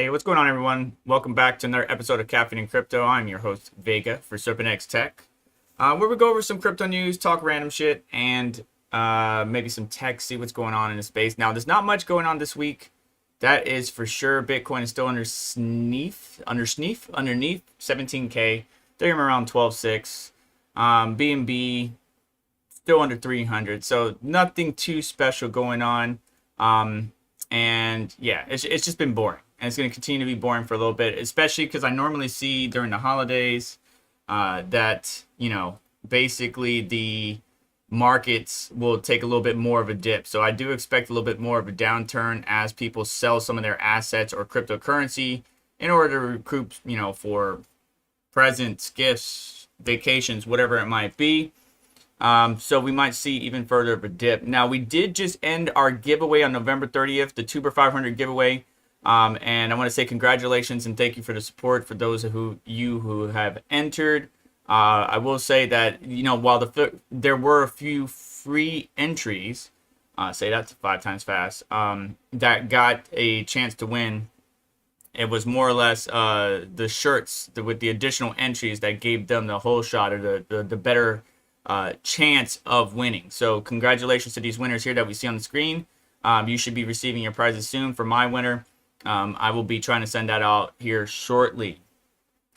Hey, what's going on, everyone? Welcome back to another episode of Caffeine Crypto. I'm your host, Vega, for SerpentX Tech, where we go over some crypto news, talk random shit, and maybe some tech, see what's going on in the space. Now, there's not much going on this week. That is for sure. Bitcoin is still underneath 17K. Ethereum around 12.6. BNB still under 300. So nothing too special going on. And yeah, it's just been boring. And it's going to continue to be boring for a little bit, especially because I normally see during the holidays that, basically the markets will take a little bit more of a dip. So I do expect a little bit more of a downturn as people sell some of their assets or cryptocurrency in order to recoup, for presents, gifts, vacations, whatever it might be. So we might see even further of a dip. Now, we did just end our giveaway on November 30th, the Tuber 500 giveaway. And I want to say congratulations and thank you for the support for those who have entered. I will say that, while there were a few free entries, say that 5 times fast, that got a chance to win. It was more or less the shirts with the additional entries that gave them the whole shot, or the better chance of winning. So congratulations to these winners here that we see on the screen. You should be receiving your prizes soon. For my winner, I will be trying to send that out here shortly.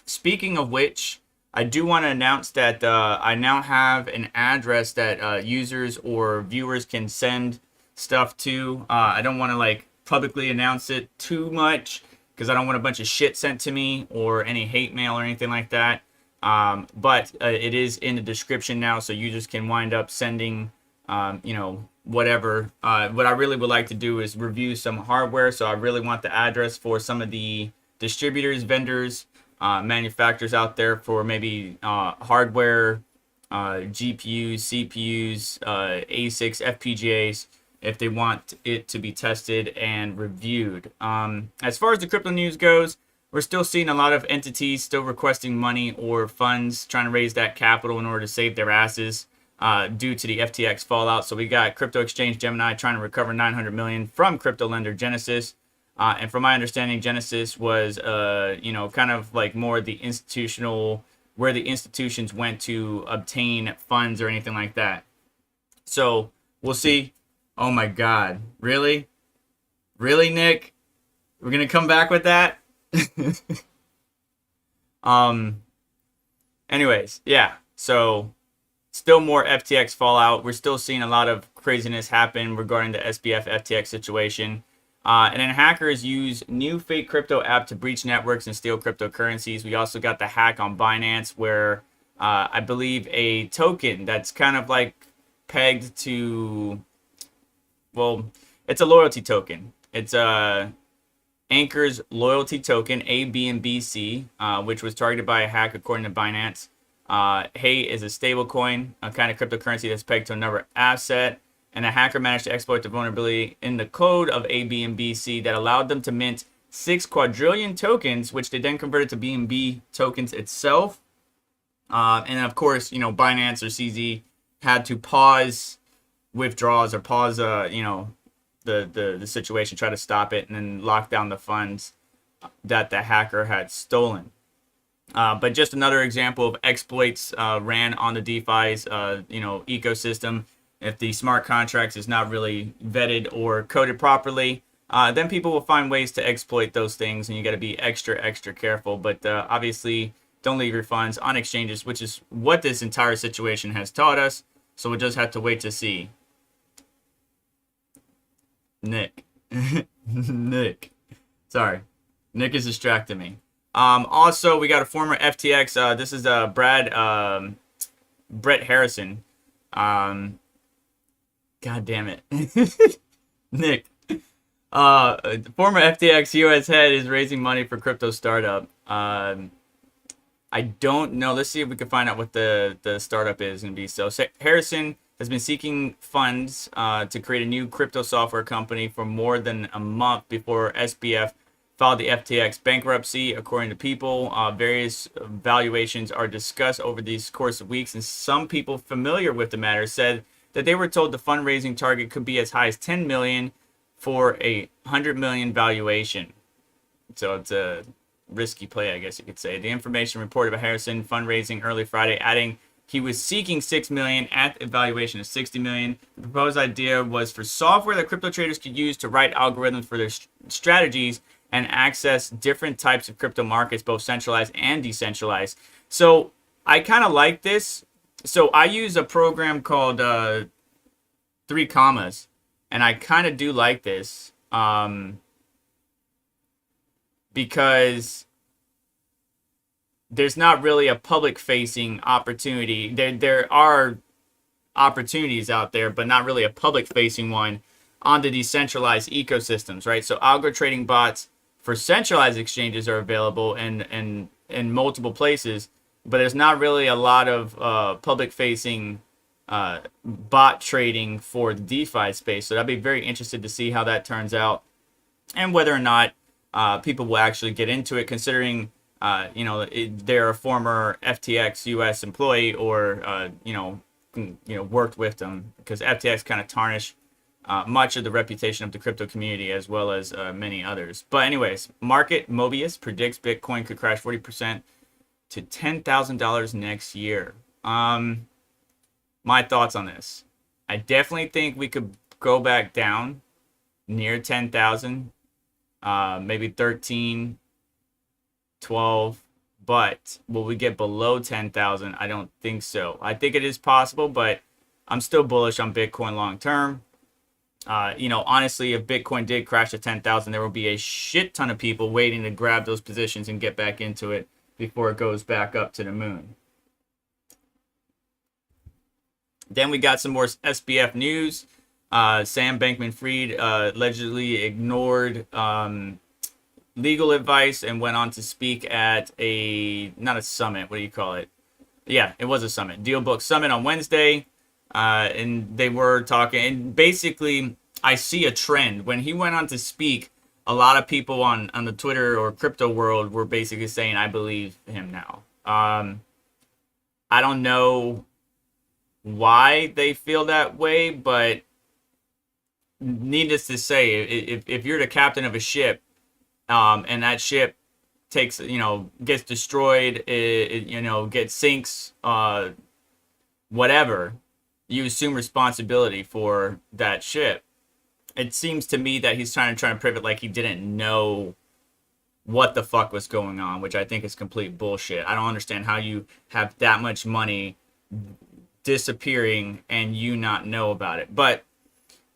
Speaking of which, I do want to announce that I now have an address that users or viewers can send stuff to. I don't want to publicly announce it too much because I don't want a bunch of shit sent to me or any hate mail or anything like that. But it is in the description now, so users can wind up sending, whatever. What I really would like to do is review some hardware, so I really want the address for some of the distributors, vendors, manufacturers out there for maybe hardware, GPUs, CPUs, ASICs, FPGAs, if they want it to be tested and reviewed. As far as the crypto news goes, we're still seeing a lot of entities still requesting money or funds, trying to raise that capital in order to save their asses due to the FTX fallout. So we got crypto exchange Gemini trying to recover $900 million from crypto lender Genesis. And from my understanding, Genesis was, kind of like more the institutional, where the institutions went to obtain funds or anything like that. So we'll see. Oh my God. Really? Really, Nick? We're going to come back with that? Anyways, yeah, so still more FTX fallout. We're still seeing a lot of craziness happen regarding the SBF FTX situation. And then hackers use new fake crypto app to breach networks and steal cryptocurrencies. We also got the hack on Binance where I believe a token that's kind of like pegged to, well, it's a loyalty token. It's Anchor's loyalty token, A, B, and BC, which was targeted by a hack according to Binance. Hey is a stable coin, a kind of cryptocurrency that's pegged to another asset. And a hacker managed to exploit the vulnerability in the code of A, B, and BC that allowed them to mint 6 quadrillion tokens, which they then converted to BNB tokens itself. And of course, Binance or CZ had to pause withdrawals or pause, the situation, try to stop it, and then lock down the funds that the hacker had stolen. But just another example of exploits ran on the DeFi's ecosystem. If the smart contracts is not really vetted or coded properly, then people will find ways to exploit those things, and you got to be extra careful. But obviously, don't leave your funds on exchanges, which is what this entire situation has taught us. So we'll just have to wait to see. Nick. Nick. Sorry. Nick is distracting me. Also, we got a former FTX. This is Brett Harrison. God damn it. Nick. Former FTX US head is raising money for crypto startup. I don't know. Let's see if we can find out what the startup is going to be. So Harrison has been seeking funds to create a new crypto software company for more than a month before SBF filed the FTX bankruptcy. According to People, various valuations are discussed over these course of weeks, and some people familiar with the matter said that they were told the fundraising target could be as high as 10 million for a 100 million valuation. So it's a risky play, I guess you could say. The information reported by Harrison fundraising early Friday, adding he was seeking $6 million at the evaluation of $60 million. The proposed idea was for software that crypto traders could use to write algorithms for their strategies and access different types of crypto markets, both centralized and decentralized. So I kind of like this. So I use a program called 3 Commas, and I kind of do like this because there's not really a public-facing opportunity. There are opportunities out there, but not really a public-facing one on the decentralized ecosystems, right? So algo trading bots for centralized exchanges are available in multiple places, but there's not really a lot of public-facing bot trading for the DeFi space. So I'd be very interested to see how that turns out and whether or not people will actually get into it, considering they're a former FTX US employee or worked with them, because FTX kind of tarnished much of the reputation of the crypto community as well as many others. But anyways, Market Mobius predicts Bitcoin could crash 40% to $10,000 next year. My thoughts on this: I definitely think we could go back down near 10,000, maybe 13, 12, but will we get below 10,000? I don't think so. I think it is possible, but I'm still bullish on Bitcoin long term. Honestly, if Bitcoin did crash to 10,000, there will be a shit ton of people waiting to grab those positions and get back into it before it goes back up to the moon. Then we got some more SBF news. Sam Bankman-Fried allegedly ignored legal advice and went on to speak at not a summit, what do you call it? Yeah, it was a summit, Deal Book Summit on Wednesday. And they were talking, and basically I see a trend. When he went on to speak, a lot of people on the Twitter or crypto world were basically saying, I believe him now. I don't know why they feel that way, but needless to say, if you're the captain of a ship, and that ship gets destroyed, gets sinks, whatever, you assume responsibility for that ship. It seems to me that he's trying to pivot like he didn't know what the fuck was going on, which I think is complete bullshit. I don't understand how you have that much money disappearing and you not know about it. But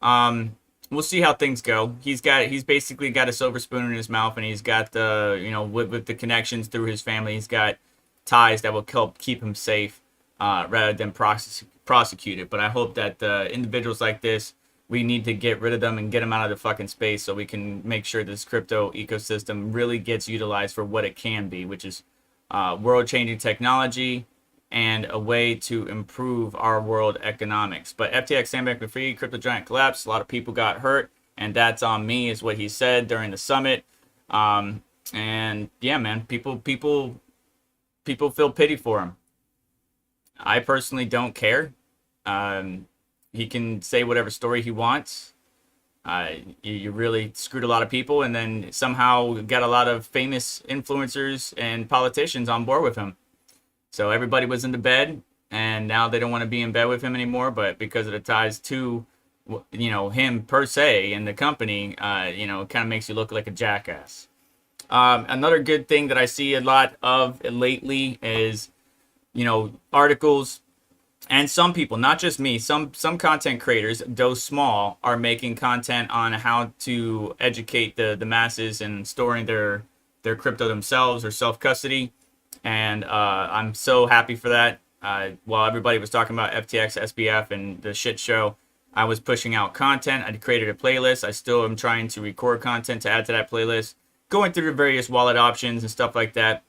we'll see how things go. He's basically got a silver spoon in his mouth, and he's got with the connections through his family, he's got ties that will help keep him safe rather than prosecuted. But I hope that individuals like this, we need to get rid of them and get them out of the fucking space so we can make sure this crypto ecosystem really gets utilized for what it can be, which is world-changing technology and a way to improve our world economics. But FTX, Sam Bankman-Fried, crypto giant collapse. A lot of people got hurt, and that's on me, is what he said during the summit. And yeah, man, people feel pity for him. I personally don't care. He can say whatever story he wants. You really screwed a lot of people, and then somehow got a lot of famous influencers and politicians on board with him. So everybody was into bed, and now they don't want to be in bed with him anymore. But because of the ties to, him per se and the company, it kind of makes you look like a jackass. Another good thing that I see a lot of lately is, articles, and some people, not just me, some content creators, though small, are making content on how to educate the masses and storing their crypto themselves or self-custody. And I'm so happy for that. While everybody was talking about FTX, SBF, and the shit show, I was pushing out content. I created a playlist. I still am trying to record content to add to that playlist, going through the various wallet options and stuff like that.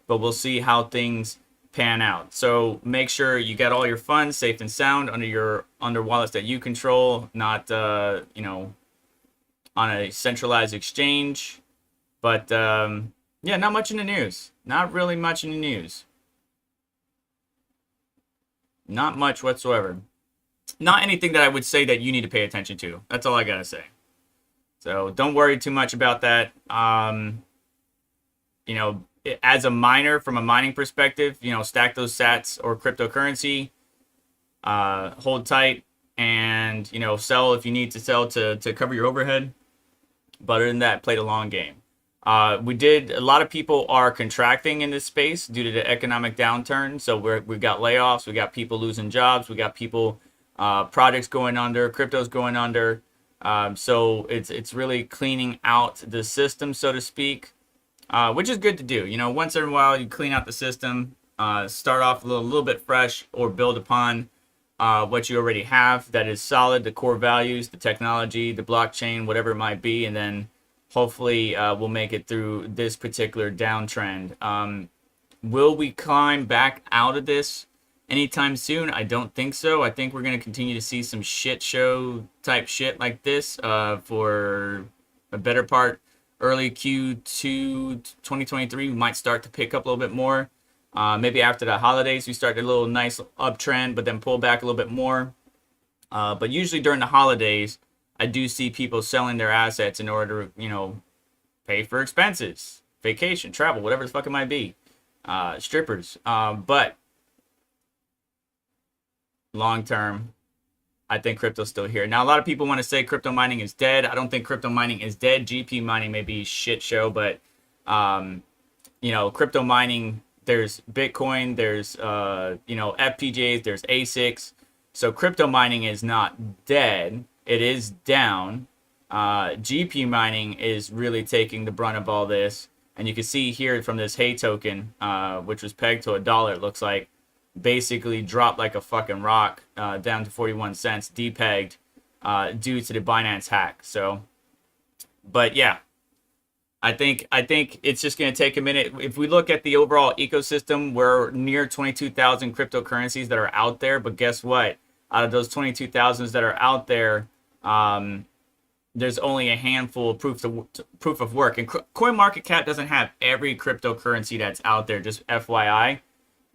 But we'll see how things pan out. So make sure you get all your funds safe and sound under wallets that you control, not on a centralized exchange. But yeah, not much in the news. Not really much in the news. Not much whatsoever. Not anything that I would say that you need to pay attention to. That's all I gotta say. So don't worry too much about that. you know, as a miner from a mining perspective, you know, stack those sats or cryptocurrency, hold tight, and, you know, sell if you need to sell to cover your overhead. But other than that, play the long game. A lot of people are contracting in this space due to the economic downturn. So we've got layoffs, we got people losing jobs, we got people, projects going under, crypto's going under. So it's really cleaning out the system, so to speak, which is good to do. You know, once in a while you clean out the system, start off a little bit fresh, or build upon what you already have that is solid, the core values, the technology, the blockchain, whatever it might be, and then hopefully we'll make it through this particular downtrend. Will we climb back out of this anytime soon? I don't think so. I think we're going to continue to see some shit show type shit like this for a better part. Early Q2 2023, we might start to pick up a little bit more. Maybe after the holidays, we start a little nice uptrend, but then pull back a little bit more. But usually during the holidays, I do see people selling their assets in order to, you know, pay for expenses, vacation, travel, whatever the fuck it might be, strippers. But long term, I think crypto's still here. Now, a lot of people want to say crypto mining is dead. I don't think crypto mining is dead. GP mining may be shit show, but you know, crypto mining, there's Bitcoin, there's you know, FPGAs, there's ASICs. So crypto mining is not dead. It is down. GPU mining is really taking the brunt of all this. And you can see here from this Hay token, which was pegged to $1, it looks like, basically dropped like a fucking rock, down to 41 cents, depegged, due to the Binance hack. So, but yeah, I think it's just going to take a minute. If we look at the overall ecosystem, we're near 22,000 cryptocurrencies that are out there. But guess what? Out of those 22,000s that are out there, there's only a handful of proof of work. And CoinMarketCap doesn't have every cryptocurrency that's out there, just FYI.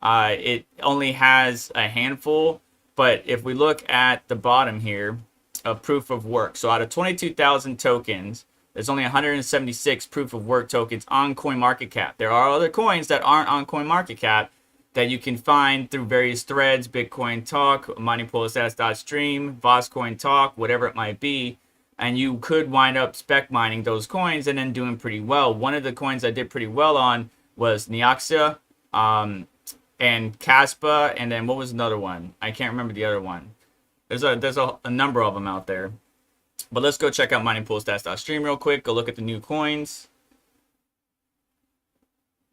It only has a handful. But if we look at the bottom here of proof of work, so out of 22,000 tokens, there's only 176 proof of work tokens on CoinMarketCap. There are other coins that aren't on CoinMarketCap that you can find through various threads, Bitcoin Talk, miningpoolstats.stream, Voscoin Talk, whatever it might be. And you could wind up spec mining those coins and then doing pretty well. One of the coins I did pretty well on was Neoxia, and Caspa, and then what was another one? I can't remember the other one. There's a number of them out there. But let's go check out miningpoolstats.stream real quick. Go look at the new coins.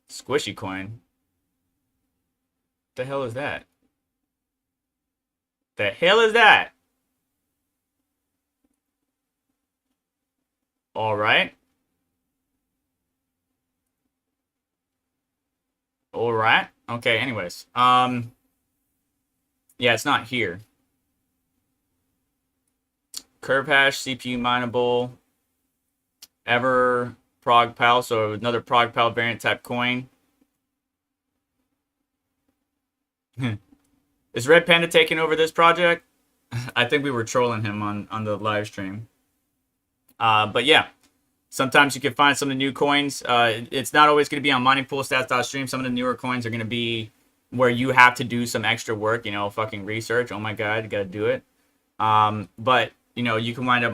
Squishy coin. The hell is that? The hell is that? All right. All right. Okay, anyways. Yeah, it's not here. Curve hash, CPU mineable, Ever ProgPal, so another ProgPal variant type coin. Is Red Panda taking over this project? I think we were trolling him on the live stream. But yeah, sometimes you can find some of the new coins. It's not always going to be on miningpoolstats.stream. Some of the newer coins are going to be where you have to do some extra work, you know, fucking research. Oh my God, you got to do it. But, you know, you can wind up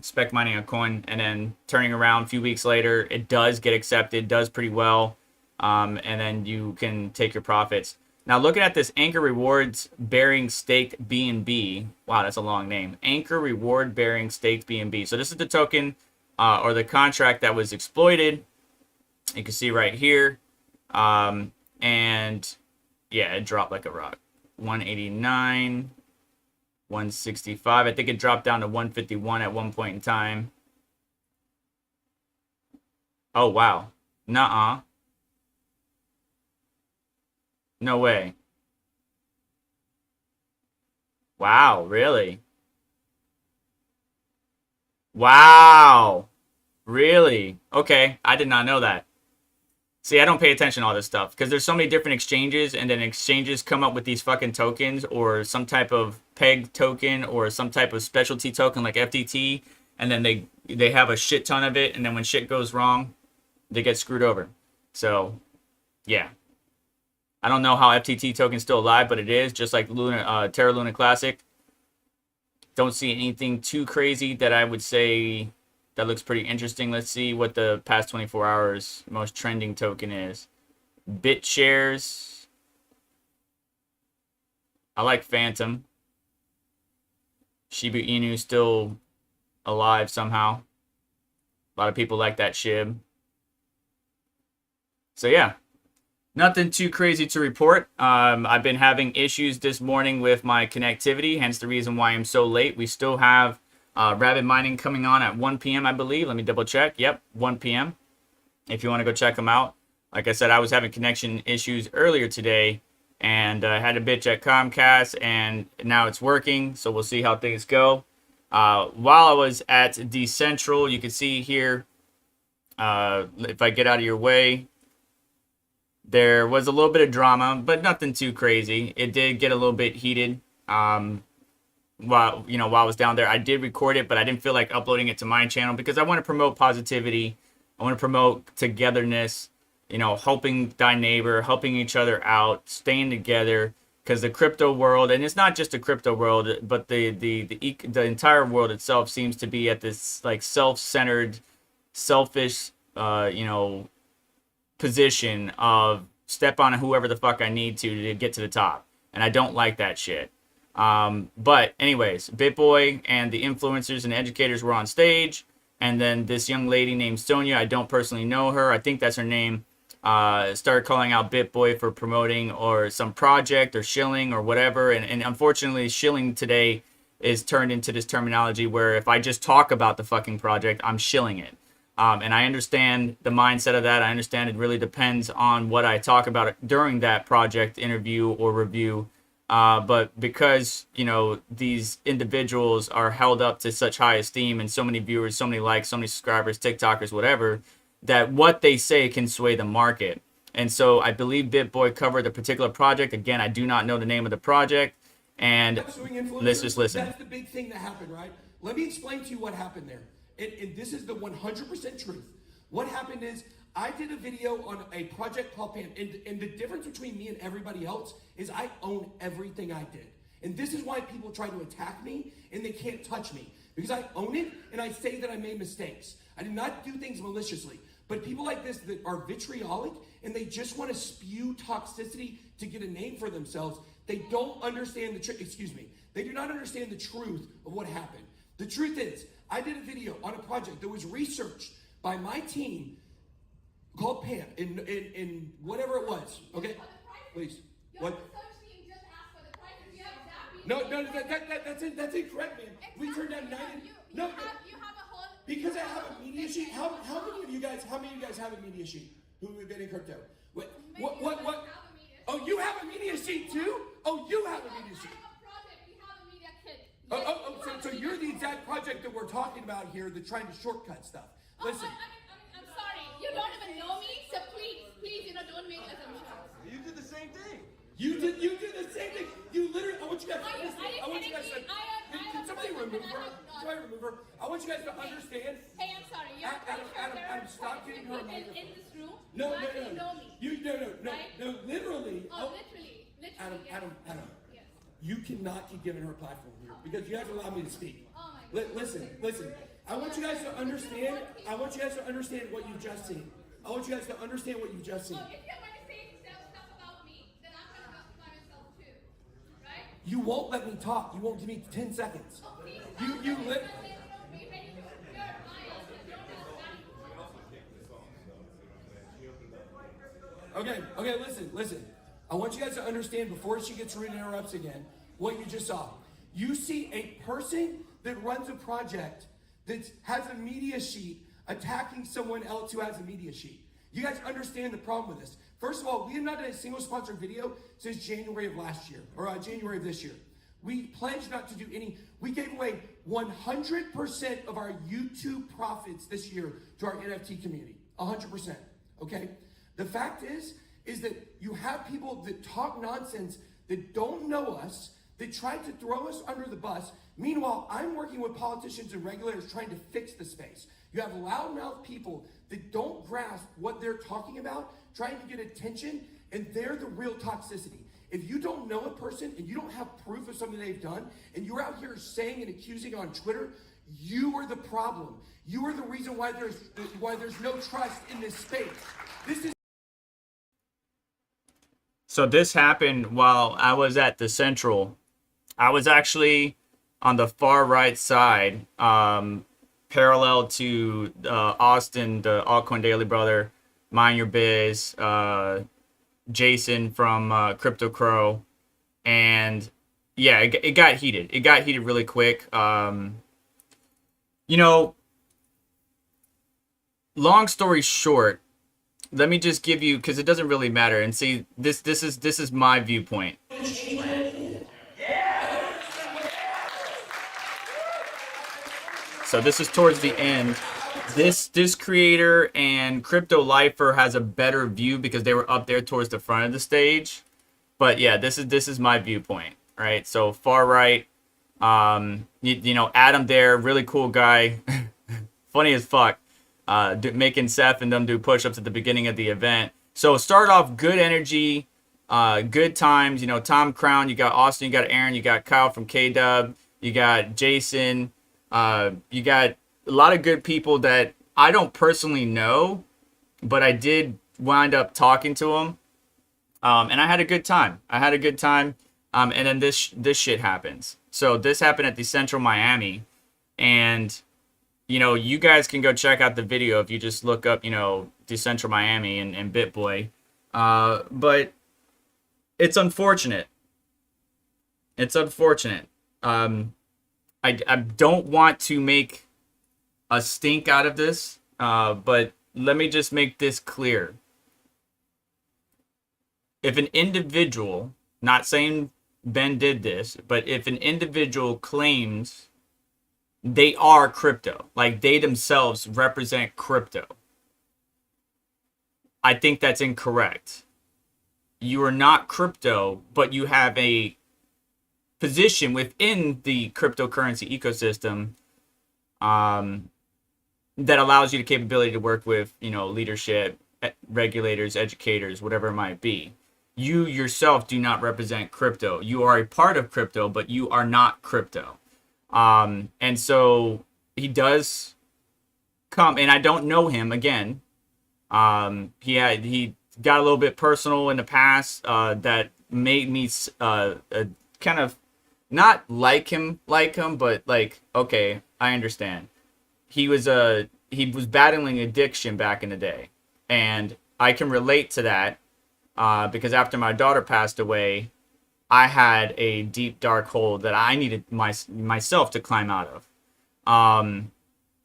spec mining a coin and then turning around a few weeks later, it does get accepted, does pretty well. And then you can take your profits. Now, looking at this Anchor Rewards Bearing Staked BNB. Wow, that's a long name. Anchor Reward Bearing Staked BNB. So this is the token or the contract that was exploited. You can see right here. And yeah, it dropped like a rock. 189, 165. I think it dropped down to 151 at one point in time. Oh, wow. Nuh-uh. No way. Wow, really? Wow. Really? Okay, I did not know that. See, I don't pay attention to all this stuff because there's so many different exchanges, and then exchanges come up with these fucking tokens or some type of peg token or some type of specialty token like FTT, and then they have a shit ton of it, and then when shit goes wrong, they get screwed over. So yeah, I don't know how FTT token's still alive, but it is, just like Terra Luna Classic. Don't see anything too crazy that I would say that looks pretty interesting. Let's see what the past 24 hours most trending token is. BitShares. I like Phantom. Shiba Inu still alive somehow. A lot of people like that SHIB. So yeah, nothing too crazy to report. I've been having issues this morning with my connectivity, hence the reason why I'm so late. We still have Rabbit Mining coming on at 1 p.m. I believe. Let me double check. Yep, 1 p.m. If you want to go check them out. Like I said, I was having connection issues earlier today, and I had a bitch at Comcast, and now it's working. So we'll see how things go. While I was at Decentral, you can see here, if I get out of your way, there was a little bit of drama, but nothing too crazy. It did get a little bit heated while I was down there. I did record it, but I didn't feel like uploading it to my channel because I want to promote positivity. I want to promote togetherness, helping thy neighbor, helping each other out, staying together. Because the crypto world, and it's not just the crypto world, but the entire world itself seems to be at this like self-centered, selfish, position of step on whoever the fuck I need to get to the top, and I don't like that shit. But anyways, BitBoy and the influencers and educators were on stage, and then this young lady named Sonia, I don't personally know her, I think that's her name, started calling out BitBoy for promoting or some project or shilling or whatever, and unfortunately shilling today is turned into this terminology where if I just talk about the fucking project, I'm shilling it. And I understand the mindset of that. I understand it really depends on what I talk about during that project interview or review. But because, these individuals are held up to such high esteem and so many viewers, so many likes, so many subscribers, TikTokers, whatever, that what they say can sway the market. And so I believe BitBoy covered a particular project. Again, I do not know the name of the project. And let's just listen. That's the big thing that happened, right? Let me explain to you what happened there. And this is the 100% truth. What happened is I did a video on a project called PAM. And the difference between me and everybody else is I own everything I did. And this is why people try to attack me and they can't touch me. Because I own it and I say that I made mistakes. I did not do things maliciously. But people like this that are vitriolic and they just want to spew toxicity to get a name for themselves, they don't understand they do not understand the truth of what happened. The truth is, I did a video on a project that was researched by my team called PAM in whatever it was. Okay, please. What? No, that's incorrect, man. We turned down 90. No, because I have a media sheet. How many of you guys have a media sheet who have been in crypto? What? Oh, you have a media sheet too? Oh, you have a media sheet. So you're the exact project that we're talking about here that's trying to shortcut stuff. Listen. I'm sorry. You don't even know me, so please, don't make assumptions. You did the same thing. You did the same thing. You literally, I want you guys to understand. Can somebody remove her? I want you guys to understand. Hey, I'm sorry. Adam, stop giving her a microphone. In this room, No. know me. No, literally. Literally. Adam. Yes. You cannot keep giving her a platform here because you have to allow me to speak. Oh my God. Listen. I want you guys to understand what you've just seen. I want you guys to understand what you've just seen. If you're going to say stuff about me, then I'm going to justify myself too. Right? You won't let me talk. You won't give me 10 seconds. Oh, please. You let. Okay, listen. I want you guys to understand before she gets rude and interrupts again, what you just saw. You see a person that runs a project that has a media sheet attacking someone else who has a media sheet. You guys understand the problem with this. First of all, we have not done a single sponsored video since January of last year, or January of this year. We pledged not to do any. We gave away 100% of our YouTube profits this year to our NFT community. 100%, okay? The fact is that you have people that talk nonsense that don't know us, They tried to throw us under the bus. Meanwhile, I'm working with politicians and regulators trying to fix the space. You have loudmouth people that don't grasp what they're talking about, trying to get attention, and they're the real toxicity. If you don't know a person and you don't have proof of something they've done, and you're out here saying and accusing on Twitter, you are the problem. You are the reason why there's no trust in this space. This is So this happened while I was at the Central. I was actually on the far right side, parallel to Austin, the Altcoin Daily Brother, Mind Your Biz, Jason from Crypto Crow, and yeah, it got heated. It got heated really quick. You know, long story short, let me just give you, because it doesn't really matter. And see, this is my viewpoint. So this is towards the end. This creator and Crypto Lifer has a better view because they were up there towards the front of the stage. But yeah, this is my viewpoint, right? So far right, you know, Adam there, really cool guy, funny as fuck, making Seth and them do push-ups at the beginning of the event. So start off good energy, good times. You know, Tom Crown, you got Austin, you got Aaron, you got Kyle from K-Dub, you got Jason, you got a lot of good people that I don't personally know, but I did wind up talking to them, and I had a good time. And then this shit happens. So this happened at the Central Miami, and you know, you guys can go check out the video if you just look up, you know, the Central Miami and BitBoy. But it's unfortunate. It's unfortunate. I don't want to make a stink out of this, but let me just make this clear. If an individual, not saying Ben did this, but if an individual claims they are crypto, like they themselves represent crypto, I think that's incorrect. You are not crypto, but you have a position within the cryptocurrency ecosystem that allows you the capability to work with, you know, leadership, regulators, educators, whatever it might be. You yourself do not represent crypto. You are a part of crypto, but you are not crypto. And so he does come, and I don't know him again. He got a little bit personal in the past that made me kind of not like him, but like, okay, I understand. He was battling addiction back in the day, and I can relate to that because after my daughter passed away, I had a deep dark hole that I needed myself to climb out of. And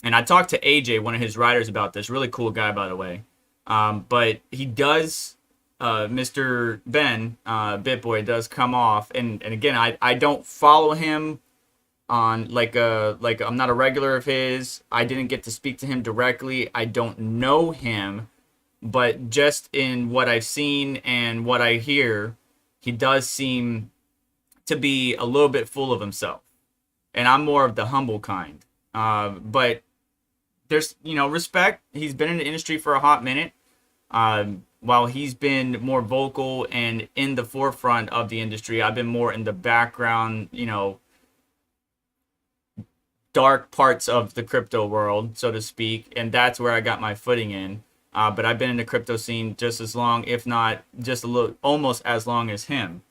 I talked to AJ, one of his writers, about this. Really cool guy, by the way. But he does, Mr. Ben, BitBoy, does come off. And again, I don't follow him on like I'm not a regular of his. I didn't get to speak to him directly. I don't know him. But just in what I've seen and what I hear, he does seem to be a little bit full of himself. And I'm more of the humble kind. But there's, you know, respect. He's been in the industry for a hot minute. While he's been more vocal and in the forefront of the industry, I've been more in the background, you know, dark parts of the crypto world, so to speak. And that's where I got my footing in. But I've been in the crypto scene just as long, if not just a little, almost as long as him,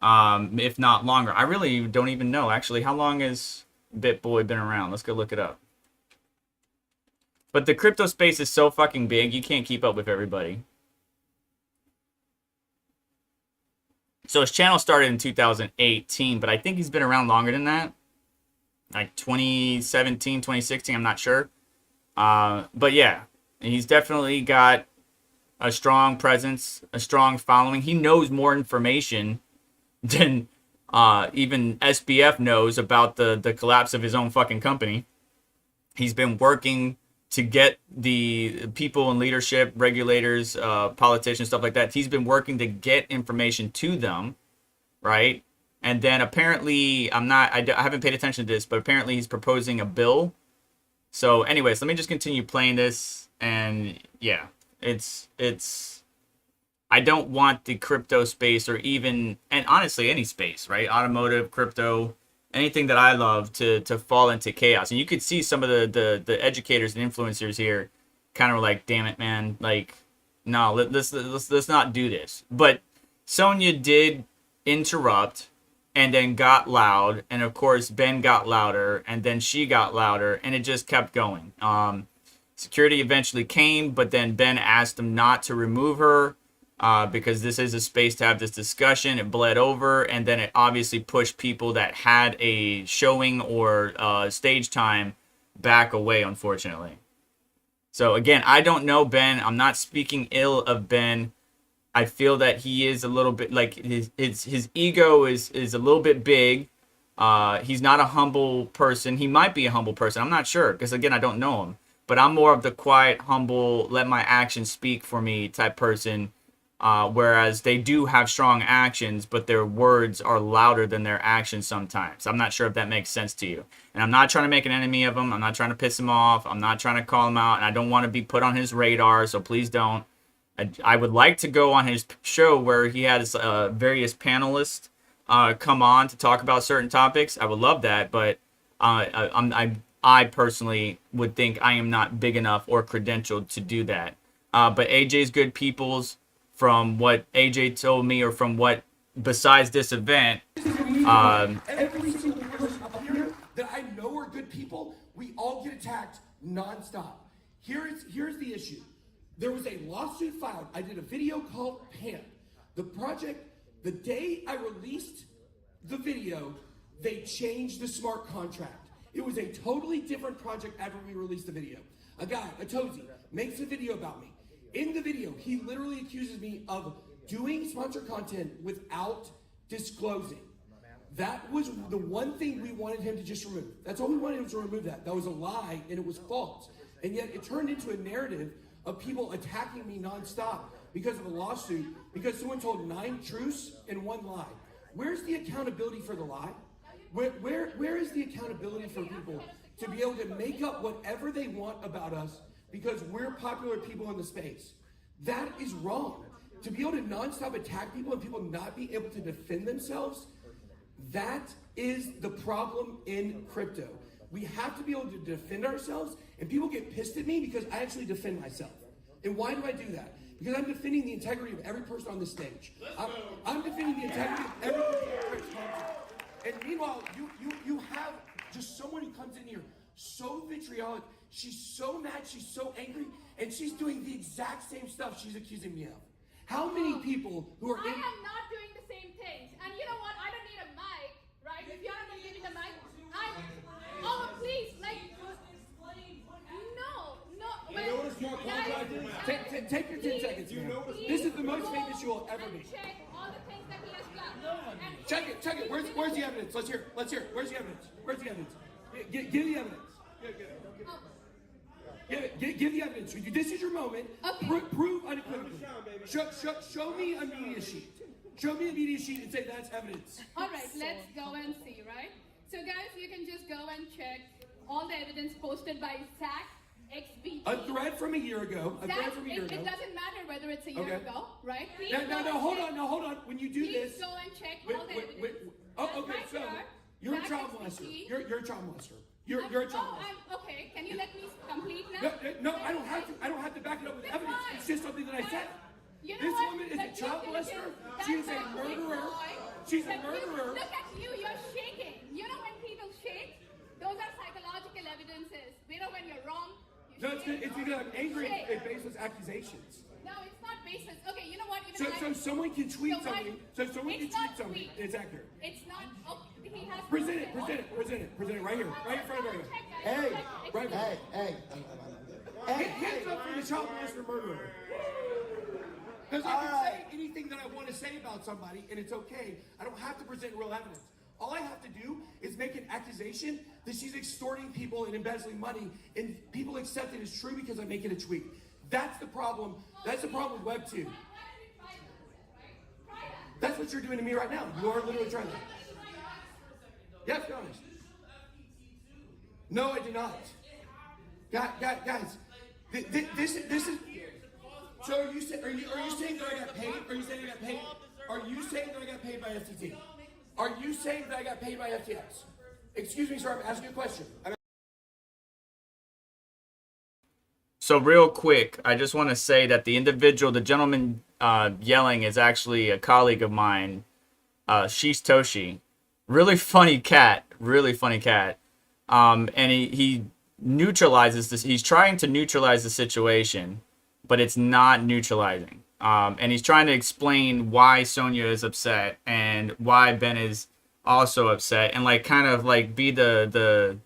if not longer. I really don't even know, actually, how long has BitBoy been around? Let's go look it up. But the crypto space is so fucking big, you can't keep up with everybody. So his channel started in 2018, but I think he's been around longer than that. Like 2017, 2016, I'm not sure. But yeah. He's definitely got a strong presence, a strong following. He knows more information than even SBF knows about the collapse of his own fucking company. He's been working to get the people in leadership, regulators, politicians, stuff like that. He's been working to get information to them, right? And then apparently, I haven't paid attention to this, but apparently he's proposing a bill. So anyways, let me just continue playing this. And yeah, I don't want the crypto space, or even, and honestly, any space, right? Automotive, crypto, anything that I love to fall into chaos. And you could see some of the educators and influencers here kind of like, damn it, man. Like, no, let's not do this. But Sonya did interrupt and then got loud. And of course, Ben got louder, and then she got louder, and it just kept going. Security eventually came, but then Ben asked them not to remove her. Because this is a space to have this discussion. It bled over, and then it obviously pushed people that had a showing or stage time back away, unfortunately. So again, I don't know Ben. I'm not speaking ill of Ben. I feel that he is a little bit like his ego is a little bit big. He's not a humble person. He might be a humble person. I'm not sure, because again, I don't know him. But I'm more of the quiet, humble, let my actions speak for me type person. Whereas they do have strong actions, but their words are louder than their actions sometimes. I'm not sure if that makes sense to you. And I'm not trying to make an enemy of him. I'm not trying to piss him off. I'm not trying to call him out. And I don't want to be put on his radar, so please don't. I would like to go on his show where he has various panelists come on to talk about certain topics. I would love that, but I personally would think I am not big enough or credentialed to do that. But AJ's good peoples. From what AJ told me, or from what, besides this event, every single person up here that I know are good people, we all get attacked nonstop. Here's the issue. There was a lawsuit filed. I did a video called PAMP. The project, the day I released the video, they changed the smart contract. It was a totally different project after we released the video. A guy, a Tozy, makes a video about me. In the video, he literally accuses me of doing sponsored content without disclosing. That was the one thing we wanted him to just remove. That's all we wanted him to remove that. That was a lie, and it was false. And yet it turned into a narrative of people attacking me nonstop because of a lawsuit, because someone told 9 truths and 1 lie. Where's the accountability for the lie? Where is the accountability for people to be able to make up whatever they want about us because we're popular people in the space? That is wrong. To be able to nonstop attack people and people not be able to defend themselves, that is the problem in crypto. We have to be able to defend ourselves, and people get pissed at me because I actually defend myself. And why do I do that? Because I'm defending the integrity of every person on this stage. I'm defending the integrity of every person on this stage. And meanwhile, you have just someone who comes in here so vitriolic. She's so mad, she's so angry, and she's doing the exact same stuff she's accusing me of. How many people who are I am not doing the same things. And you know what? I don't need a mic, right? If you're not going to give me the mic, oh, please, like, no. Take your 10 seconds, man. This is the most famous you will ever be. Check all the things that he has done. Check it. Where's the evidence? Let's hear it. Where's the evidence? Give the evidence. Give the evidence. This is your moment. Okay. Prove unequivocally. Show me a media sheet. Show me a media sheet and say that's evidence. All right, let's go and see, right? So guys, you can just go and check all the evidence posted by Zach XBT. A thread from a year ago. It doesn't matter whether it's a year ago, right? Please No, hold on. When you do this, go and check all the evidence. Okay, so you're a child molester. You're a child molester. You're a child molester. Okay. Can you let me complete now? No, I don't have to. I don't have to back it up with evidence. It's just something that I said. You know this what? woman is a child molester. She is a murderer. She's a murderer. Look at you. You're shaking. You know when people shake? Those are psychological evidences. You know when you're wrong. It's because I'm angry at baseless accusations. No, it's not baseless. Okay, you know what? So someone can tweet something. It's accurate. It's not. Oh, he has. Present it right here, right in front of everyone. Hey. Hands up for the child molester murderer. Because I can say anything that I want to say about somebody, and it's okay. I don't have to present real evidence. All I have to do is make an accusation that she's extorting people and embezzling money, and people accept it as true because I make it a tweet. That's the problem. That's the problem with Web 2. That's what you're doing to me right now. You are literally trying to. Yes, be honest. No, I did not. Guys, this is. So are you saying that I got paid? Are you saying I got paid? Are you saying that I got paid by FTT? Are you saying that I got paid by FTX? Excuse me, sir. I'm asking you a question. So real quick, I just want to say that the gentleman yelling is actually a colleague of mine, Shish Toshi. Really funny cat. And he neutralizes this. He's trying to neutralize the situation, but it's not neutralizing. And he's trying to explain why Sonia is upset and why Ben is also upset, and like kind of like be the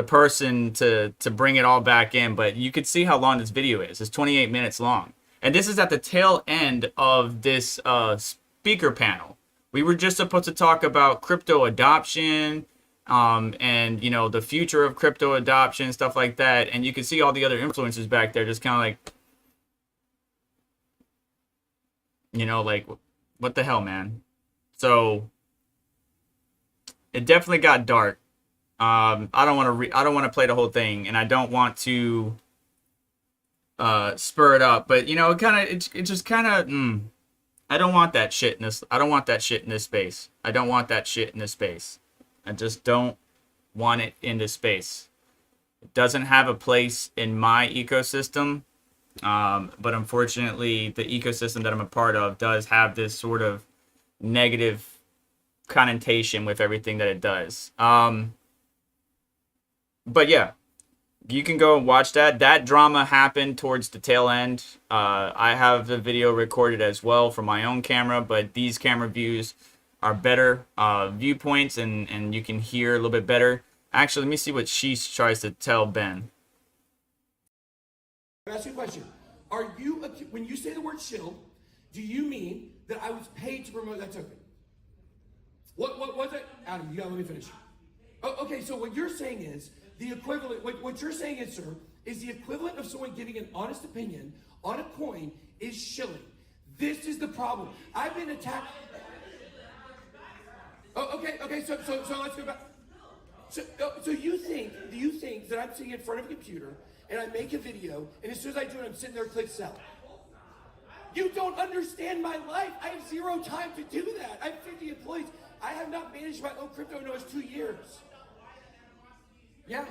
person to bring it all back in. But you could see how long this video is. It's 28 minutes long. And this is at the tail end of this speaker panel. We were just supposed to talk about crypto adoption, and, you know, the future of crypto adoption, stuff like that. And you can see all the other influencers back there just kind of like, you know, like, what the hell, man? So it definitely got dark. I don't want to play the whole thing, and I don't want to spur it up, but you know, it just kind of I don't want that shit in this. I don't want that shit in this space. I don't want that shit in this space. I just don't want it in this space. It doesn't have a place in my ecosystem, but unfortunately, the ecosystem that I'm a part of does have this sort of negative connotation with everything that it does. But yeah, you can go and watch that. That drama happened towards the tail end. I have the video recorded as well from my own camera, but these camera views are better viewpoints, and you can hear a little bit better. Actually, let me see what she tries to tell Ben. I'll ask you a question. Are you, when you say the word shill, do you mean that I was paid to promote that token? What was it? Adam, you gotta let me finish. Oh, okay, so what you're saying is, the equivalent, what you're saying is, sir, is the equivalent of someone giving an honest opinion on a coin is shilling. This is the problem. I've been attacked. Oh, okay, so let's go back. So do you think that I'm sitting in front of a computer and I make a video, and as soon as I do it, I'm sitting there, click sell? You don't understand my life. I have zero time to do that. I have 50 employees. I have not managed my own crypto in almost 2 years. Yeah.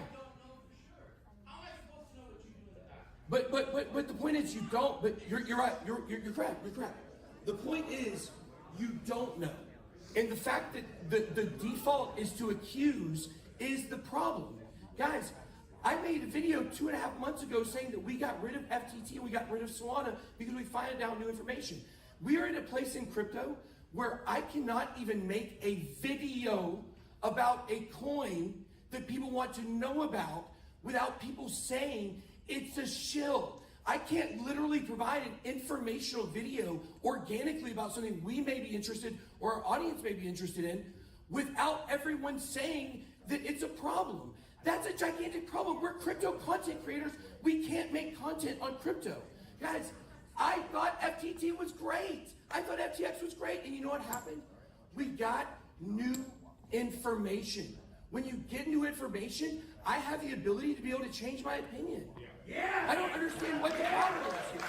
But the point is, you don't. But you're right. You're correct. You're correct. The point is, you don't know, and the fact that the default is to accuse is the problem, guys. I made a video 2.5 months ago saying that we got rid of FTT, we got rid of Solana because we found out new information. We are in a place in crypto where I cannot even make a video about a coin that people want to know about without people saying it's a shill. I can't literally provide an informational video organically about something we may be interested or our audience may be interested in without everyone saying that it's a problem. That's a gigantic problem. We're crypto content creators. We can't make content on crypto. Guys, I thought FTT was great. I thought FTX was great. And you know what happened? We got new information. When you get new information, I have the ability to be able to change my opinion. Yeah. I don't understand what the problem is.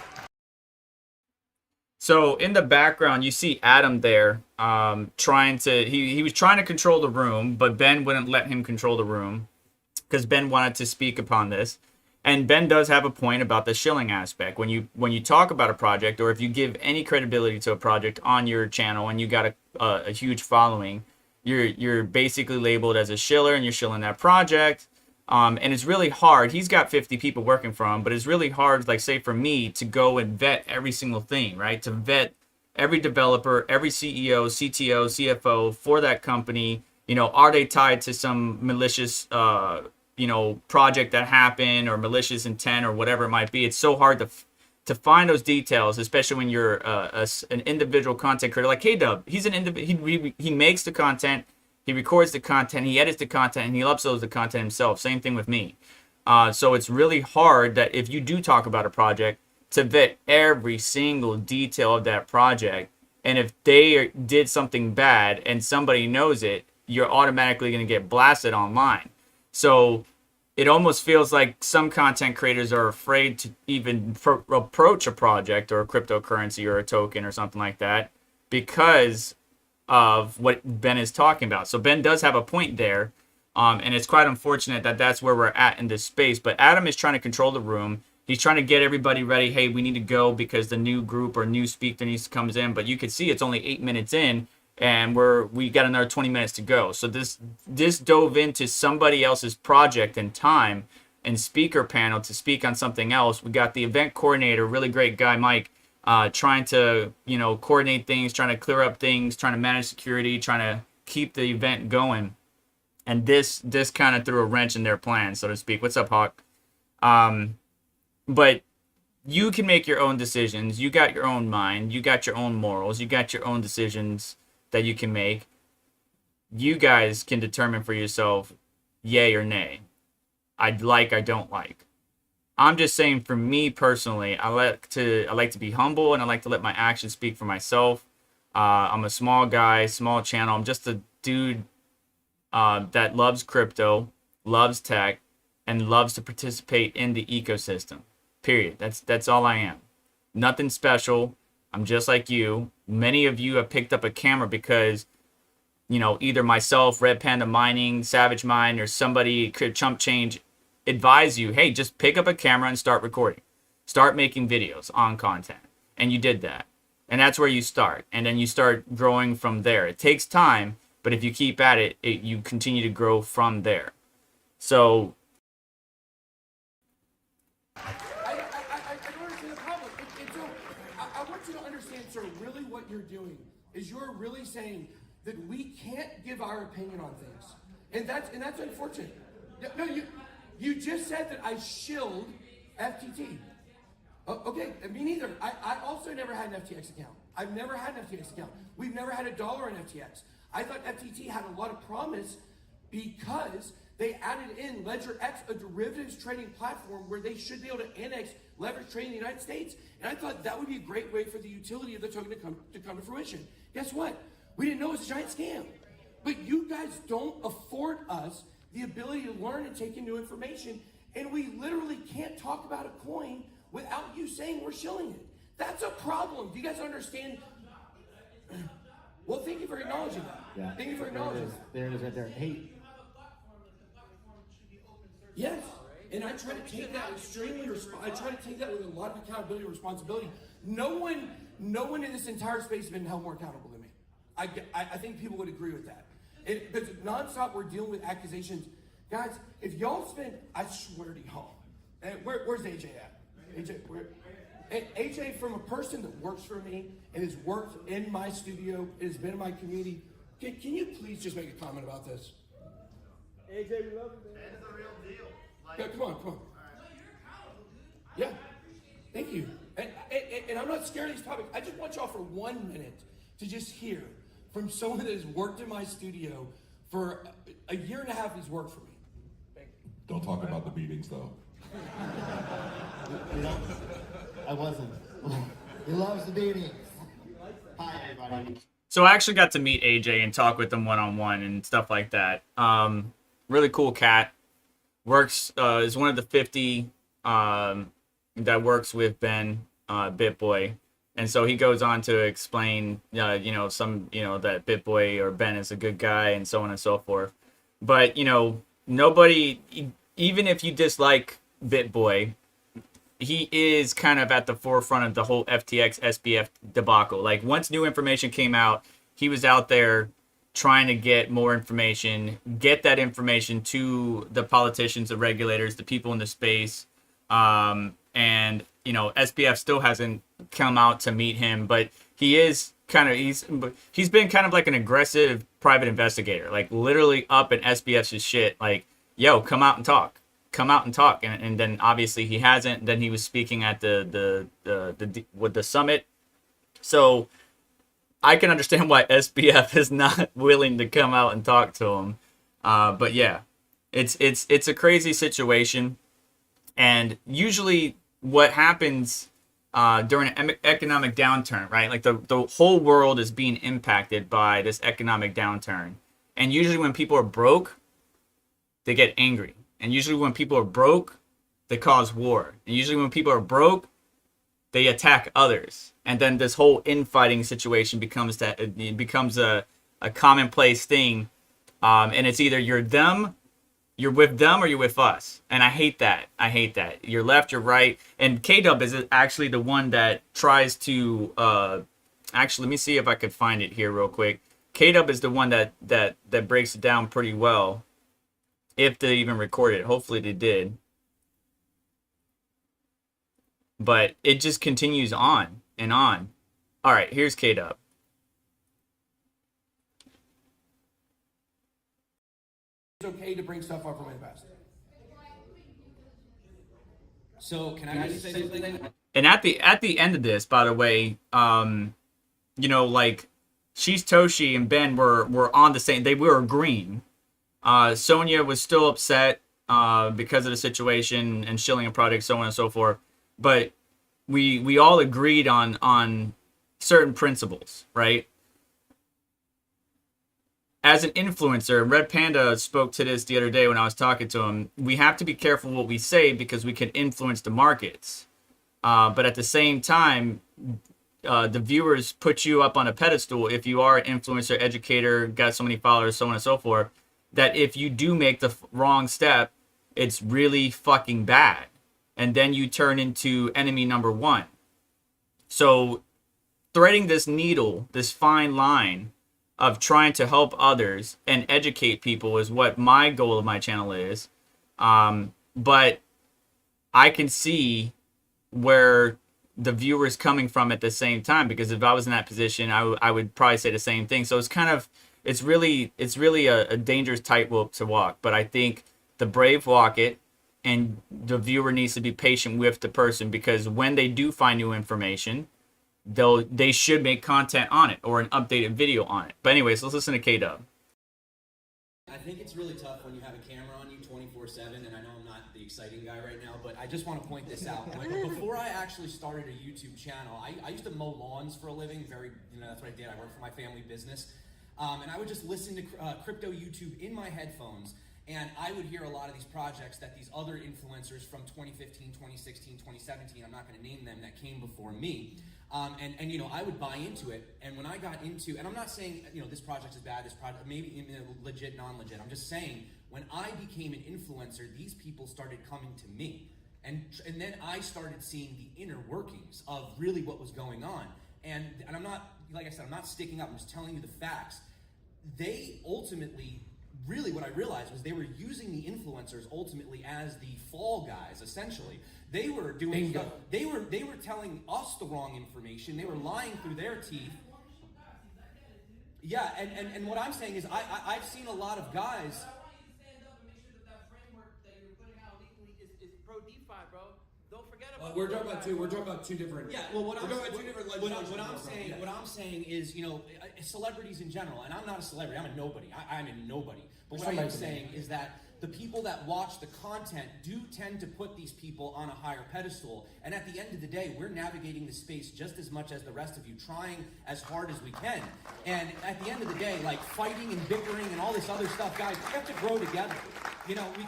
So in the background, you see Adam there trying to, he was trying to control the room, but Ben wouldn't let him control the room because Ben wanted to speak upon this. And Ben does have a point about the shilling aspect. When you talk about a project, or if you give any credibility to a project on your channel and you got a huge following, you're basically labeled as a shiller, and you're shilling that project. And it's really hard. He's got 50 people working for him, but it's really hard, like say for me, to go and vet every single thing, right? To vet every developer, every CEO, CTO, CFO for that company. You know, are they tied to some malicious, project that happened, or malicious intent, or whatever it might be? It's so hard to find those details, especially when you're an individual content creator like K-Dub. He's an individual. He makes the content. He records the content, he edits the content, and he uploads the content himself. Same thing with me. So it's really hard that if you do talk about a project, to vet every single detail of that project. And if they did something bad and somebody knows it, you're automatically going to get blasted online. So it almost feels like some content creators are afraid to even approach a project or a cryptocurrency or a token or something like that because of what Ben is talking about. So Ben does have a point there, and it's quite unfortunate that that's where we're at in this space. But Adam is trying to control the room. He's trying to get everybody ready. Hey, we need to go because the new group or new speaker comes in. But you can see it's only 8 minutes in, and we got another 20 minutes to go. So this dove into somebody else's project and time and speaker panel to speak on something else. We got the event coordinator, really great guy, Mike, trying to, coordinate things, trying to clear up things, trying to manage security, trying to keep the event going. And this kind of threw a wrench in their plan, so to speak. What's up, Hawk? But you can make your own decisions. You got your own mind. You got your own morals. You got your own decisions that you can make. You guys can determine for yourself, yay or nay. I don't like. I'm just saying, for me personally, I like to be humble, and I like to let my actions speak for myself. I'm a small guy, small channel. I'm just a dude that loves crypto, loves tech, and loves to participate in the ecosystem. Period. That's all I am. Nothing special. I'm just like you. Many of you have picked up a camera because, either myself, Red Panda Mining, Savage Mine, or somebody could chump change advise you, hey, just pick up a camera and start recording. Start making videos on content. And you did that. And that's where you start. And then you start growing from there. It takes time, but if you keep at it, you continue to grow from there. So I don't understand the problem. I want you to understand, sir, really what you're doing is you're really saying that we can't give our opinion on things. And that's unfortunate. No, you just said that I shilled FTT. Okay, me neither. I also never had an FTX account. I've never had an FTX account. We've never had $1 in FTX. I thought FTT had a lot of promise because they added in LedgerX, a derivatives trading platform where they should be able to annex leverage trading in the United States. And I thought that would be a great way for the utility of the token to come to fruition. Guess what? We didn't know it was a giant scam. But you guys don't afford us the ability to learn and take in new information. And we literally can't talk about a coin without you saying we're shilling it. That's a problem. Do you guys understand? Well, thank you for acknowledging that. Yeah. Thank you for acknowledging that. There it is right there. Hey. Yes, and I try to take that I try to take that with a lot of accountability and responsibility. No one in this entire space has been held more accountable than me. I think people would agree with that. Because nonstop we're dealing with accusations. Guys, if y'all spend, I swear to y'all, where's AJ at? AJ, from a person that works for me and has worked in my studio, has been in my community, can you please just make a comment about this? AJ, we love you, man. That's the real deal. Yeah, come on. Yeah, thank you. And I'm not scared of these topics. I just want y'all for 1 minute to just hear from someone that has worked in my studio for a year and a half. He's worked for me. Thank you. Don't talk about the beatings, though. I wasn't. He loves the beatings. Hi, everybody. So I actually got to meet AJ and talk with him one-on-one and stuff like that. Really cool cat. Works is one of the 50 that works with Ben BitBoy, and so he goes on to explain, that BitBoy or Ben is a good guy and so on and so forth. But nobody, even if you dislike BitBoy, he is kind of at the forefront of the whole FTX SBF debacle. Like, once new information came out, he was out there trying to get more information, get that information to the politicians, the regulators, the people in the space. And, SBF still hasn't come out to meet him, but he's been kind of like an aggressive private investigator, like literally up in SBF's shit. Like, yo, come out and talk. And then obviously he hasn't. Then he was speaking at the summit. So I can understand why SBF is not willing to come out and talk to him. But yeah, it's a crazy situation. And usually what happens during an economic downturn, right? Like the whole world is being impacted by this economic downturn. And usually when people are broke, they get angry. And usually when people are broke, they cause war. And usually when people are broke, they attack others. And then this whole infighting situation becomes a commonplace thing. And it's either you're with them or you're with us. And I hate that. You're left, you're right. And K-Dub is actually the one that tries to actually, let me see if I could find it here real quick. K-Dub is the one that breaks it down pretty well. If they even recorded it. Hopefully they did. But it just continues on and on. All right, here's K-Dub. It's okay to bring stuff up from invest. So can I just say something? And at the end of this, by the way, you know, like She's Toshi and Ben were on the same. They were agreeing. Sonia was still upset because of the situation and shilling a product, so on and so forth. But we all agreed on certain principles, right? As an influencer, Red Panda spoke to this the other day when I was talking to him. We have to be careful what we say because we can influence the markets. But at the same time, the viewers put you up on a pedestal if you are an influencer, educator, got so many followers, so on and so forth, that if you do make the wrong step, it's really fucking bad. And then you turn into enemy number one. So threading this needle, this fine line of trying to help others and educate people is what my goal of my channel is. But I can see where the viewer's coming from at the same time, because if I was in that position, I would probably say the same thing. So it's really a dangerous tightrope to walk. But I think the brave walk it, and the viewer needs to be patient with the person, because when they do find new information, they should make content on it or an updated video on it. But anyways, let's listen to K-Dub. I think it's really tough when you have a camera on you 24/7, and I know I'm not the exciting guy right now, but I just want to point this out. Before I actually started a YouTube channel, I used to mow lawns for a living. That's what I did. I worked for my family business, and I would just listen to crypto YouTube in my headphones. And I would hear a lot of these projects that these other influencers from 2015, 2016, 2017, I'm not going to name them, that came before me. And you know, I would buy into it. And when I got into, and I'm not saying, you know, this project is bad, this project, maybe legit, non-legit. I'm just saying, when I became an influencer, these people started coming to me. And then I started seeing the inner workings of really what was going on. And I'm not, like I said, I'm not sticking up, I'm just telling you the facts. They ultimately, really what I realized was they were using the influencers ultimately as the fall guys, essentially. They were doing stuff, they were telling us the wrong information, they were lying through their teeth. Yeah, and what I'm saying is I've seen a lot of guys. We're talking about two different. Yeah, well, what I'm saying is, you know, celebrities in general, and I'm not a celebrity, I'm a nobody. I'm a nobody. But what I am saying is that the people that watch the content do tend to put these people on a higher pedestal. And at the end of the day, we're navigating the space just as much as the rest of you, trying as hard as we can. And at the end of the day, like fighting and bickering and all this other stuff, guys, we have to grow together. You know, we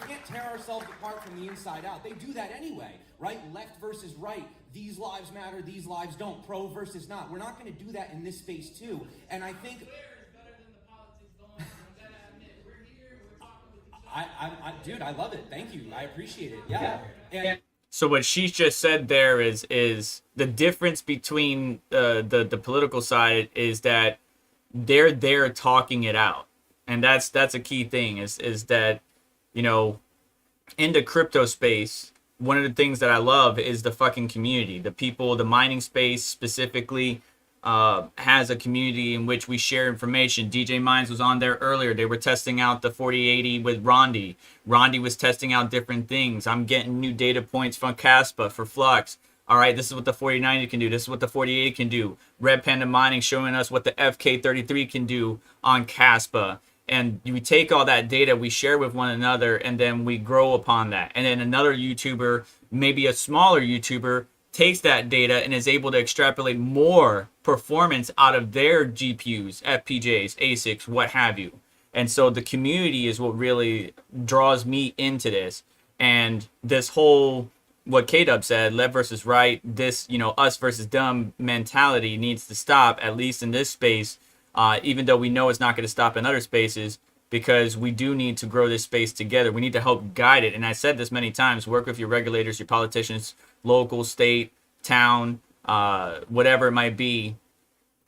can't tear ourselves apart from the inside out. They do that anyway, right? Left versus right. These lives matter, these lives don't. Pro versus not. We're not going to do that in this space too. And I think... dude, I love it. Thank you. I appreciate it. Yeah. And so what she's just said there is the difference between the political side is that they're there talking it out. And that's a key thing is that, you know, in the crypto space, one of the things that I love is the fucking community. The people, the mining space specifically, has a community in which we share information. DJ Mines was on there earlier. They were testing out the 4080 with Rondi. Rondi was testing out different things. I'm getting new data points from Caspa for Flux. All right, this is what the 4090 can do. This is what the 4080 can do. Red Panda Mining showing us what the FK33 can do on Caspa. And we take all that data, we share with one another, and then we grow upon that. And then another YouTuber, maybe a smaller YouTuber, takes that data and is able to extrapolate more performance out of their GPUs, FPGAs, ASICs, what have you. And so the community is what really draws me into this. And this whole, what K-Dub said, left versus right, this, us versus them mentality needs to stop, at least in this space, even though we know it's not going to stop in other spaces, because we do need to grow this space together. We need to help guide it. And I said this many times, work with your regulators, your politicians, local, state, town, whatever it might be,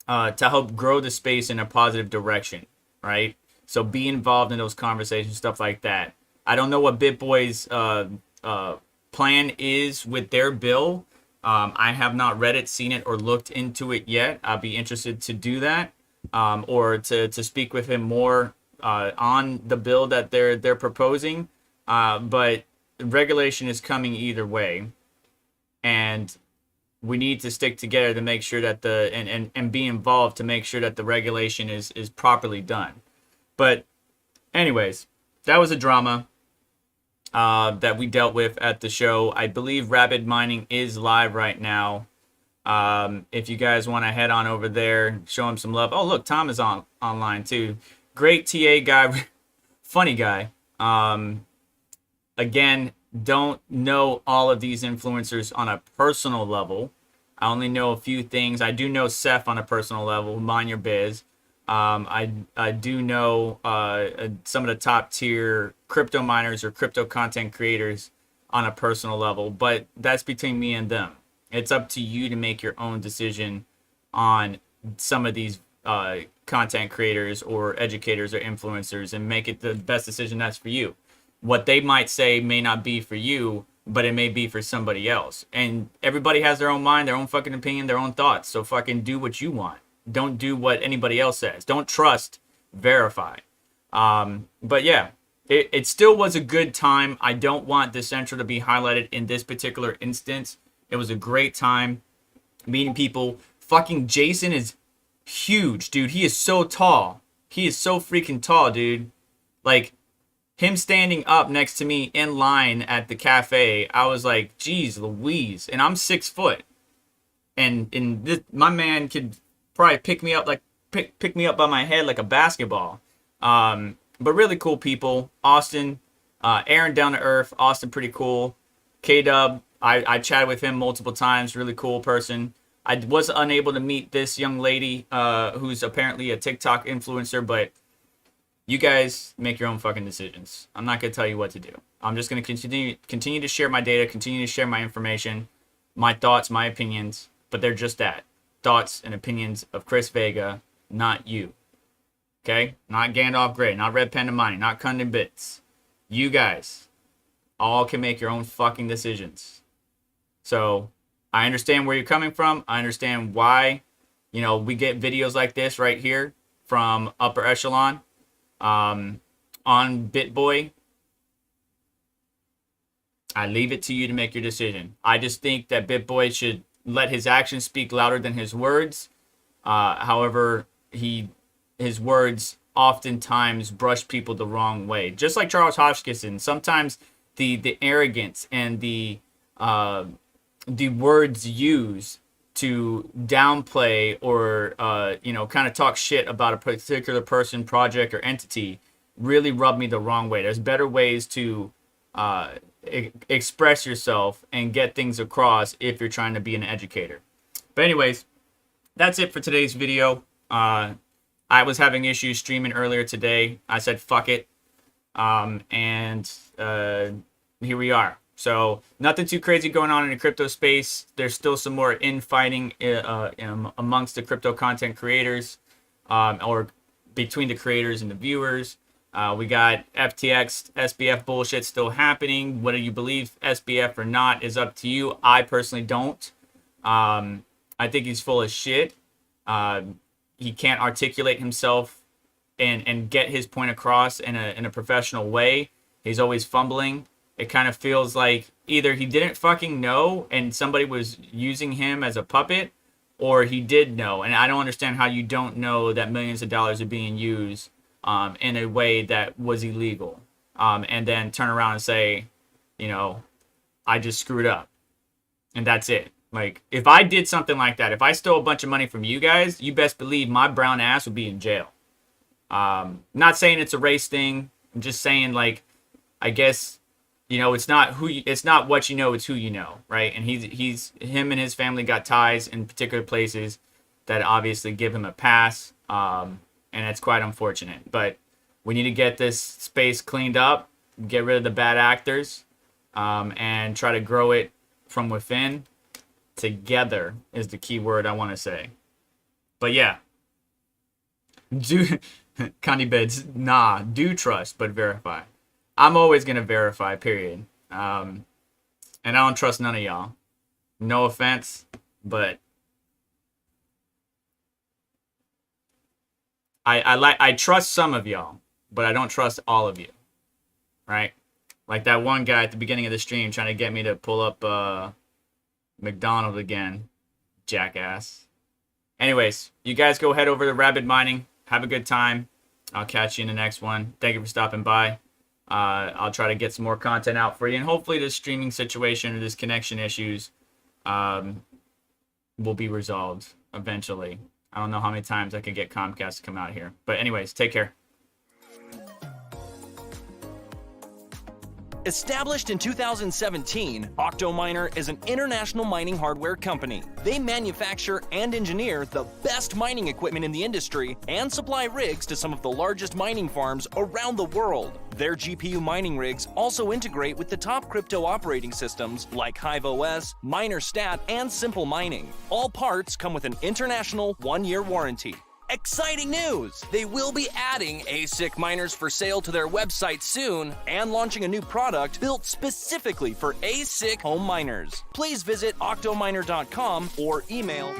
to help grow the space in a positive direction, right? So be involved in those conversations, stuff like that. I don't know what BitBoy's plan is with their bill. I have not read it, seen it, or looked into it yet. I'll be interested to do that, or to speak with him more on the bill that they're proposing. But regulation is coming either way, and we need to stick together to make sure that and be involved to make sure that the regulation is properly done. But anyways, that was a drama that we dealt with at the show. I believe Rapid Mining is live right now. If you guys want to head on over there, show him some love. Oh, look, Tom is online too. Great TA guy, funny guy. Again, don't know all of these influencers on a personal level. I only know a few things. I do know Seth on a personal level. Mind your biz. I do know some of the top tier crypto miners or crypto content creators on a personal level, but that's between me and them. It's up to you to make your own decision on some of these content creators or educators or influencers and make it the best decision that's for you. What they might say may not be for you, but it may be for somebody else. And everybody has their own mind, their own fucking opinion, their own thoughts. So fucking do what you want. Don't do what anybody else says. Don't trust, verify. But yeah, it still was a good time. I don't want Decentral to be highlighted in this particular instance. It was a great time meeting people. Fucking Jason is huge, dude. He is so tall. He is so freaking tall, dude. Like, him standing up next to me in line at the cafe, I was like, geez Louise. And I'm 6 foot. And my man could probably pick me up by my head like a basketball. But really cool people. Austin, Aaron down to earth. Austin pretty cool. K-Dub, I chatted with him multiple times. Really cool person. I was unable to meet this young lady who's apparently a TikTok influencer, but you guys make your own fucking decisions. I'm not going to tell you what to do. I'm just going to continue to share my data, continue to share my information, my thoughts, my opinions, but they're just that. Thoughts and opinions of Chris Vega, not you. Okay? Not Gandalf Grey, not Red Panda Money, not Cundin Bits. You guys all can make your own fucking decisions. So, I understand where you're coming from. I understand why, we get videos like this right here from Upper Echelon on BitBoy. I leave it to you to make your decision. I just think that BitBoy should let his actions speak louder than his words. However, his words oftentimes brush people the wrong way. Just like Charles Hoskinson, sometimes the arrogance and the words used to downplay or kind of talk shit about a particular person, project, or entity really rub me the wrong way. There's better ways to express yourself and get things across if you're trying to be an educator. But anyways, that's it for today's video. I was having issues streaming earlier today. I said fuck it, and here we are. So nothing too crazy going on in the crypto space. There's still some more infighting amongst the crypto content creators, or between the creators and the viewers. We got FTX, SBF bullshit still happening. Whether you believe SBF or not is up to you. I personally don't. I think he's full of shit. He can't articulate himself and get his point across in a professional way. He's always fumbling. It kind of feels like either he didn't fucking know and somebody was using him as a puppet, or he did know. And I don't understand how you don't know that millions of dollars are being used in a way that was illegal, and then turn around and say, I just screwed up, and that's it. Like, if I did something like that, if I stole a bunch of money from you guys, you best believe my brown ass would be in jail. Not saying it's a race thing. I'm just saying, like, I guess, you know, it's not what you know, it's who you know, right? And him and his family got ties in particular places that obviously give him a pass, and it's quite unfortunate. But we need to get this space cleaned up, get rid of the bad actors, and try to grow it from within. Together is the key word I want to say. But yeah, Connie Beds, do trust, but verify. I'm always going to verify, period. And I don't trust none of y'all. No offense, but I trust some of y'all, but I don't trust all of you, right? Like that one guy at the beginning of the stream trying to get me to pull up McDonald again, jackass. Anyways, you guys go head over to Rabid Mining. Have a good time. I'll catch you in the next one. Thank you for stopping by. I'll try to get some more content out for you, and hopefully this streaming situation or this connection issues will be resolved eventually. I don't know how many times I could get Comcast to come out here. But anyways, take care. Established in 2017, Octominer is an international mining hardware company. They manufacture and engineer the best mining equipment in the industry and supply rigs to some of the largest mining farms around the world. Their GPU mining rigs also integrate with the top crypto operating systems like HiveOS, MinerStat, and Simple Mining. All parts come with an international 1-year warranty. Exciting news! They will be adding ASIC miners for sale to their website soon and launching a new product built specifically for ASIC home miners. Please visit octominer.com or email